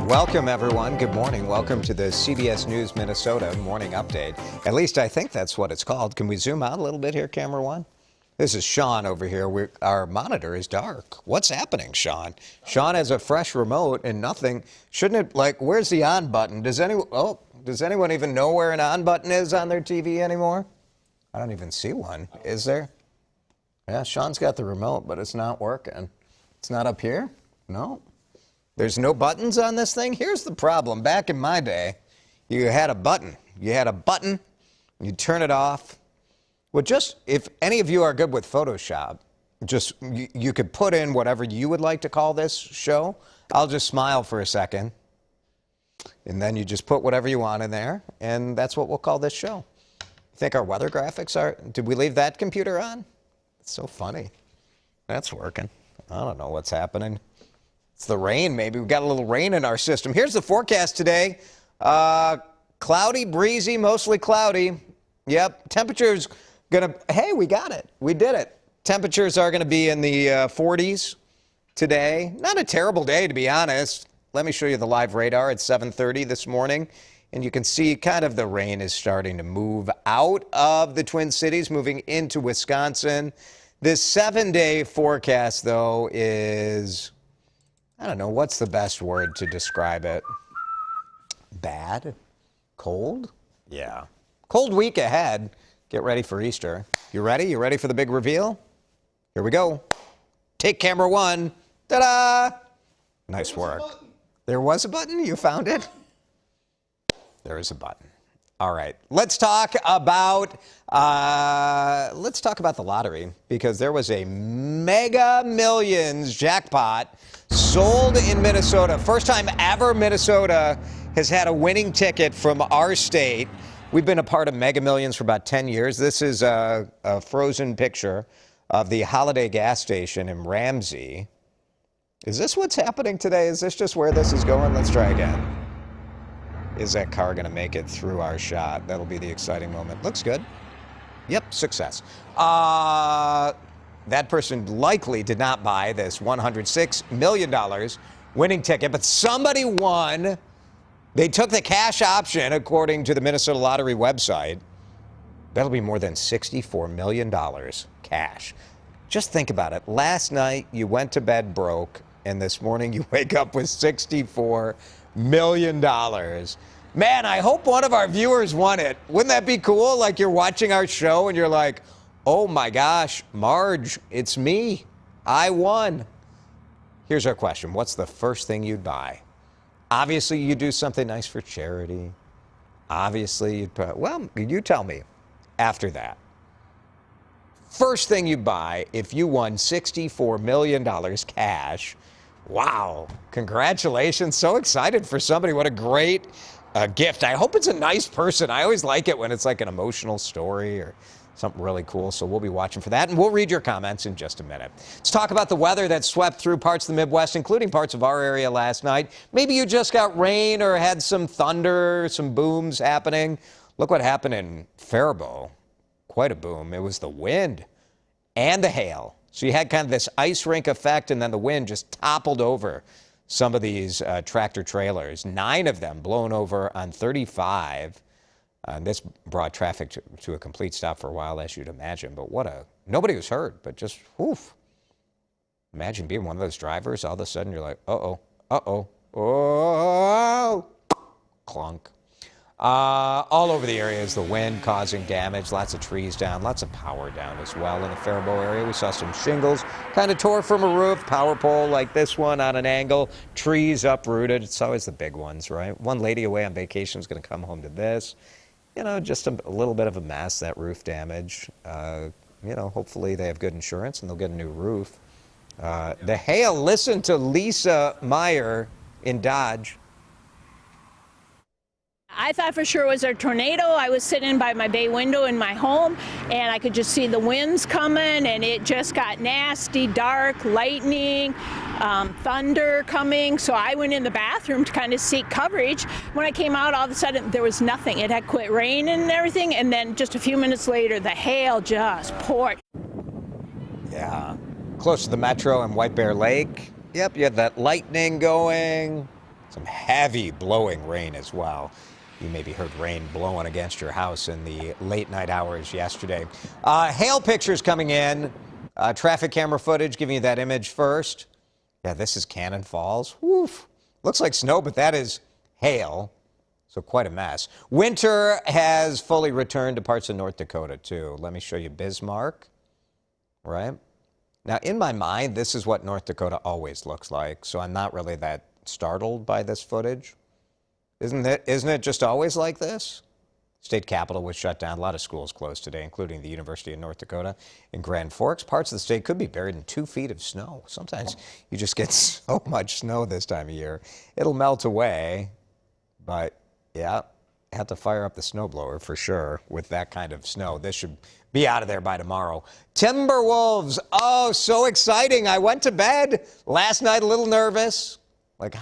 Welcome, everyone. Good morning. Welcome to the CBS News Minnesota Morning Update. At least I think that's what it's called. Can we zoom out a little bit here, camera one? This is Sean over here. Our monitor is dark. What's happening, Sean? Sean has a fresh remote and nothing. Shouldn't it, where's the on button? Does anyone even know where an on button is on their TV anymore? I don't even see one. Is there? Yeah, Sean's got the remote, but it's not working. It's not up here? No. There's no buttons on this thing? Here's the problem. Back in my day, you had a button. You turn it off. Well, if any of you are good with Photoshop, you could put in whatever you would like to call this show. I'll just smile for a second. And then you just put whatever you want in there, and that's what we'll call this show. You think our weather graphics did we leave that computer on? It's so funny. That's working. I don't know what's happening. It's the rain, maybe. We've got a little rain in our system. Here's the forecast today. Cloudy, breezy, mostly cloudy. Yep. Temperatures hey, we got it. We did it. Temperatures are going to be in the 40s today. Not a terrible day, to be honest. Let me show you the live radar at 7:30 this morning. And you can see kind of the rain is starting to move out of the Twin Cities, moving into Wisconsin. This 7-day forecast, though, is, I don't know, what's the best word to describe it? Bad? Cold? Yeah. Cold week ahead. Get ready for Easter. You ready? You ready for the big reveal? Here we go. Take camera one. Ta-da! Nice work. There was a button? You found it? There is a button. All right. Let's talk about the lottery, because there was a Mega Millions jackpot sold in Minnesota. First time ever Minnesota has had a winning ticket from our state. We've been a part of Mega Millions for about 10 years. This is a frozen picture of the Holiday gas station in Ramsey. Is this what's happening today? Is this just where this is going? Let's try again. Is that car going to make it through our shot? That'll be the exciting moment. Looks good. Yep, success. That person likely did not buy this $106 million winning ticket, but somebody won. They took the cash option, according to the Minnesota Lottery website. That'll be more than $64 million cash. Just think about it. Last night, you went to bed broke, and this morning you wake up with $64 million. Man, I hope one of our viewers won it. Wouldn't that be cool? Like, you're watching our show and you're like, oh my gosh, Marge, it's me. I won. Here's our question. What's the first thing you'd buy? Obviously, you do something nice for charity. Obviously, you tell me after that. First thing you buy if you won $64 million cash. Wow. Congratulations. So excited for somebody. What a great gift. I hope it's a nice person. I always like it when it's like an emotional story or something really cool. So we'll be watching for that, and we'll read your comments in just a minute. Let's talk about the weather that swept through parts of the Midwest, including parts of our area last night. Maybe you just got rain or had some thunder, some booms happening. Look what happened in Faribault. Quite a boom. It was the wind and the hail. So you had kind of this ice rink effect, and then the wind just toppled over some of these tractor trailers. 9 of them blown over on 35. This brought traffic to a complete stop for a while, as you'd imagine. But nobody was hurt, but just, oof. Imagine being one of those drivers. All of a sudden, you're like, oh, clunk. All over the area is the wind causing damage. Lots of trees down, lots of power down as well in the Faribault area. We saw some shingles kind of tore from a roof, power pole like this one on an angle, trees uprooted. It's always the big ones, right? One lady away on vacation is going to come home to this. Just a little bit of a mess, that roof damage. Hopefully they have good insurance and they'll get a new roof. The hail, listen to Lisa Meyer in Dodge. I thought for sure it was a tornado. I was sitting by my bay window in my home, and I could just see the winds coming, and it just got nasty, dark, lightning, thunder coming. So I went in the bathroom to kind of seek coverage. When I came out, all of a sudden, there was nothing. It had quit raining and everything, and then just a few minutes later, the hail just poured. Yeah, close to the metro and White Bear Lake. Yep, you had that lightning going. Some heavy blowing rain as well. You maybe heard rain blowing against your house in the late night hours yesterday. Hail pictures coming in. Traffic camera footage giving you that image first. Yeah, this is Cannon Falls. Woof. Looks like snow, but that is hail. So quite a mess. Winter has fully returned to parts of North Dakota, too. Let me show you Bismarck, right? Now, in my mind, this is what North Dakota always looks like, so I'm not really that startled by this footage. Isn't it just always like this? State Capitol was shut down. A lot of schools closed today, including the University of North Dakota in Grand Forks. Parts of the state could be buried in 2 feet of snow. Sometimes you just get so much snow this time of year. It'll melt away, but yeah, have to fire up the snowblower for sure with that kind of snow. This should be out of there by tomorrow. Timberwolves, oh, so exciting. I went to bed last night a little nervous. Like,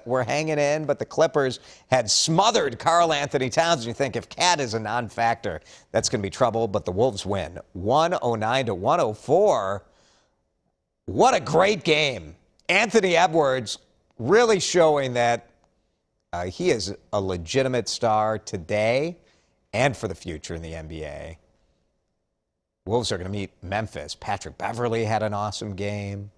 we're hanging in, but the Clippers had smothered Karl Anthony Towns. And you think if Cat is a non-factor, that's going to be trouble. But the Wolves win 109-104. What a great game. Anthony Edwards really showing that he is a legitimate star today and for the future in the NBA. Wolves are going to meet Memphis. Patrick Beverley had an awesome game.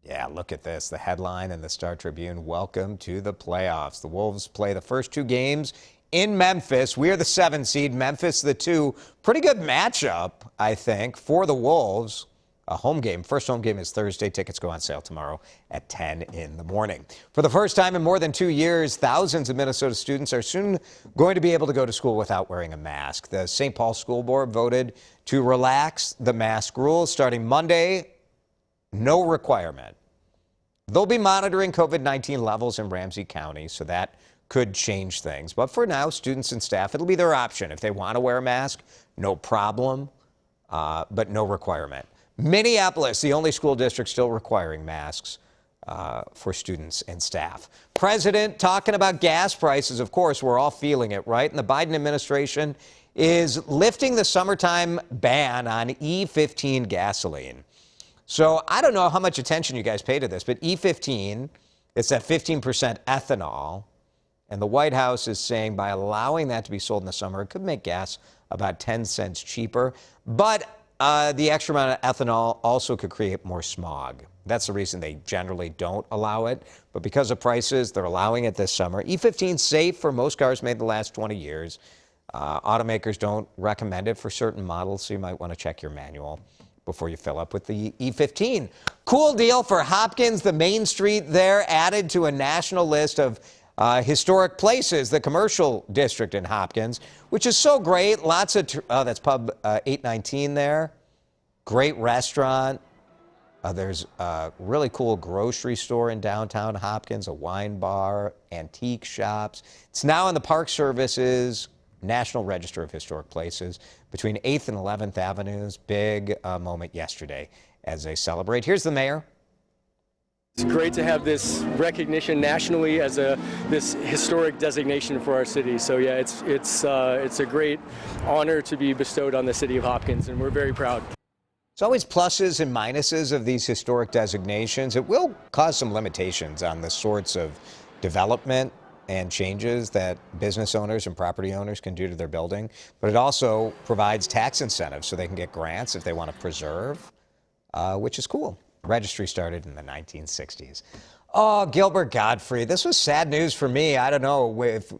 Yeah, look at this. The headline in the Star Tribune, welcome to the playoffs. The Wolves play the first 2 games in Memphis. We are the 7 seed, Memphis the 2. Pretty good matchup, I think, for the Wolves. A home game. First home game is Thursday. Tickets go on sale tomorrow at 10 in the morning. For the first time in more than 2 years, thousands of Minnesota students are soon going to be able to go to school without wearing a mask. The St. Paul School Board voted to relax the mask rules starting Monday. No requirement. They'll be monitoring COVID-19 levels in Ramsey County, so that could change things. But for now, students and staff, it'll be their option. If they want to wear a mask, no problem, but no requirement. Minneapolis, the only school district still requiring masks for students and staff. President talking about gas prices. Of course, we're all feeling it, right? And the Biden administration is lifting the summertime ban on E15 gasoline. So I don't know how much attention you guys pay to this, but E15, it's that 15% ethanol. And the White House is saying by allowing that to be sold in the summer, it could make gas about 10 cents cheaper. But the extra amount of ethanol also could create more smog. That's the reason they generally don't allow it. But because of prices, they're allowing it this summer. E15 is safe for most cars made the last 20 years. Automakers don't recommend it for certain models, so you might want to check your manual before you fill up with the E15. Cool deal for Hopkins. The Main Street there added to a national list of historic places, the commercial district in Hopkins, which is so great. Lots of, that's pub 819 there. Great restaurant. There's a really cool grocery store in downtown Hopkins, a wine bar, antique shops. It's now in the Park Service's National Register of Historic Places between 8th and 11th Avenues. Big moment yesterday as they celebrate. Here's the mayor. It's great to have this recognition nationally as this historic designation for our city. So yeah, it's a great honor to be bestowed on the city of Hopkins, and we're very proud. There's always pluses and minuses of these historic designations. It will cause some limitations on the sorts of development and changes that business owners and property owners can do to their building. But it also provides tax incentives so they can get grants if they want to preserve, which is cool. Registry started in the 1960s. Oh, Gilbert Gottfried. This was sad news for me. I don't know if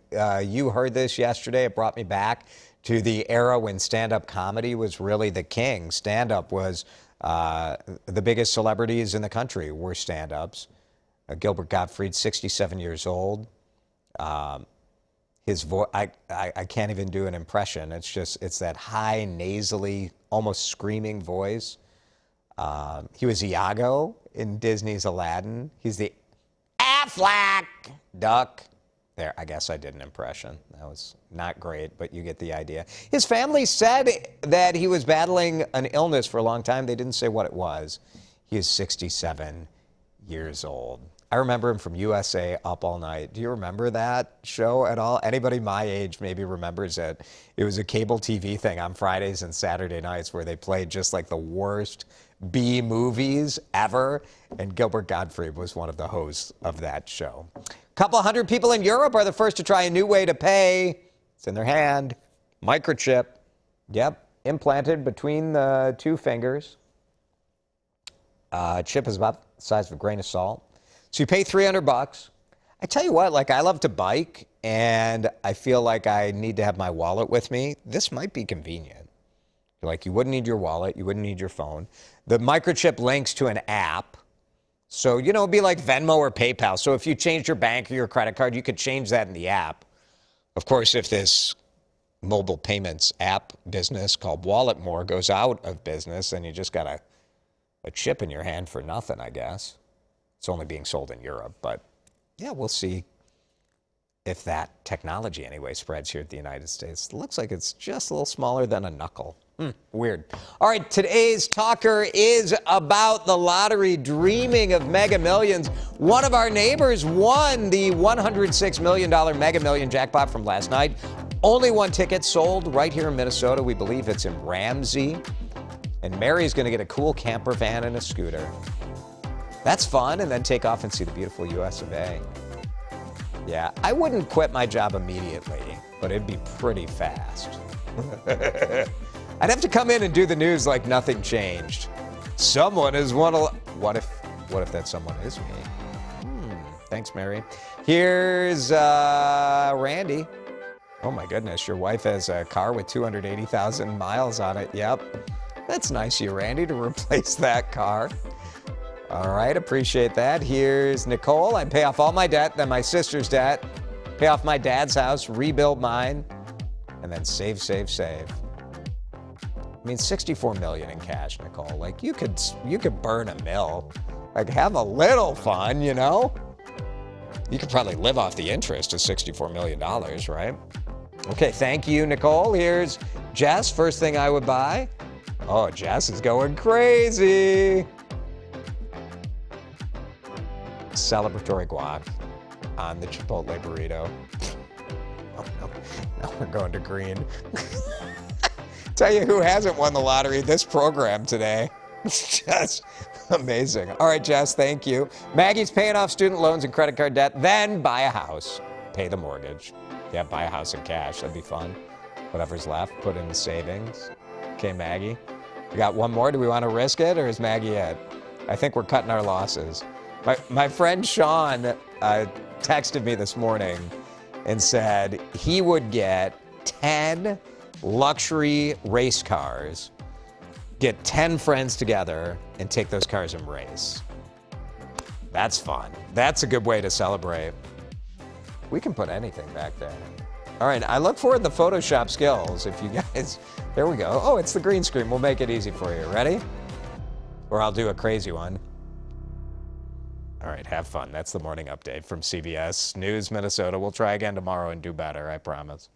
you heard this yesterday. It brought me back to the era when stand-up comedy was really the king. Stand-up was the biggest celebrities in the country were stand-ups. Gilbert Gottfried, 67 years old. His voice, I can't even do an impression. It's that high, nasally, almost screaming voice. He was Iago in Disney's Aladdin. He's the Aflac duck. There, I guess I did an impression. That was not great, but you get the idea. His family said that he was battling an illness for a long time. They didn't say what it was. He is 67 years old. I remember him from USA Up All Night. Do you remember that show at all? Anybody my age maybe remembers it. It was a cable TV thing on Fridays and Saturday nights where they played just like the worst B movies ever. And Gilbert Gottfried was one of the hosts of that show. A couple hundred people in Europe are the first to try a new way to pay. It's in their hand. Microchip. Yep. Implanted between the two fingers. Chip is about the size of a grain of salt. So you pay $300. I tell you what, like I love to bike and I feel like I need to have my wallet with me. This might be convenient. Like you wouldn't need your wallet, you wouldn't need your phone. The microchip links to an app. So, you know, it'd be like Venmo or PayPal. So if you changed your bank or your credit card, you could change that in the app. Of course, if this mobile payments app business called Walletmore goes out of business, then you just got a chip in your hand for nothing, I guess. It's only being sold in Europe, but yeah, we'll see if that technology anyway spreads here at the United States. It looks like it's just a little smaller than a knuckle. Weird. All right, today's talker is about the lottery, dreaming of Mega Millions. One of our neighbors won the $106 million Mega Million jackpot from last night. Only one ticket sold right here in Minnesota. We believe it's in Ramsey. And Mary's going to get a cool camper van and a scooter. That's fun, and then take off and see the beautiful US of A. Yeah, I wouldn't quit my job immediately, but it'd be pretty fast. I'd have to come in and do the news like nothing changed. Someone is one of... What if that someone is me? Thanks, Mary. Here's Randy. Oh my goodness, your wife has a car with 280,000 miles on it. Yep. That's nice of you, Randy, to replace that car. All right, appreciate that. Here's Nicole. I pay off all my debt, then my sister's debt, pay off my dad's house, rebuild mine, and then save, save, save. I mean, $64 million in cash, Nicole. Like, you could burn $1 million. Like, have a little fun, you know? You could probably live off the interest of $64 million, right? Okay, thank you, Nicole. Here's Jess. First thing I would buy. Oh, Jess is going crazy. Celebratory guac on the Chipotle burrito. Oh, no. Now we're going to green. Tell you who hasn't won the lottery this program today. It's just amazing. All right, Jess, thank you. Maggie's paying off student loans and credit card debt, then buy a house. Pay the mortgage. Yeah, buy a house in cash. That'd be fun. Whatever's left, put in the savings. Okay, Maggie. We got one more. Do we want to risk it, or is Maggie it? I think we're cutting our losses. My friend Sean texted me this morning and said he would get 10 luxury race cars, get 10 friends together, and take those cars and race. That's fun. That's a good way to celebrate. We can put anything back there. All right, I look forward to the Photoshop skills. If you guys, there we go. Oh, it's the green screen. We'll make it easy for you. Ready? Or I'll do a crazy one. All right, have fun. That's the morning update from CBS News Minnesota. We'll try again tomorrow and do better, I promise.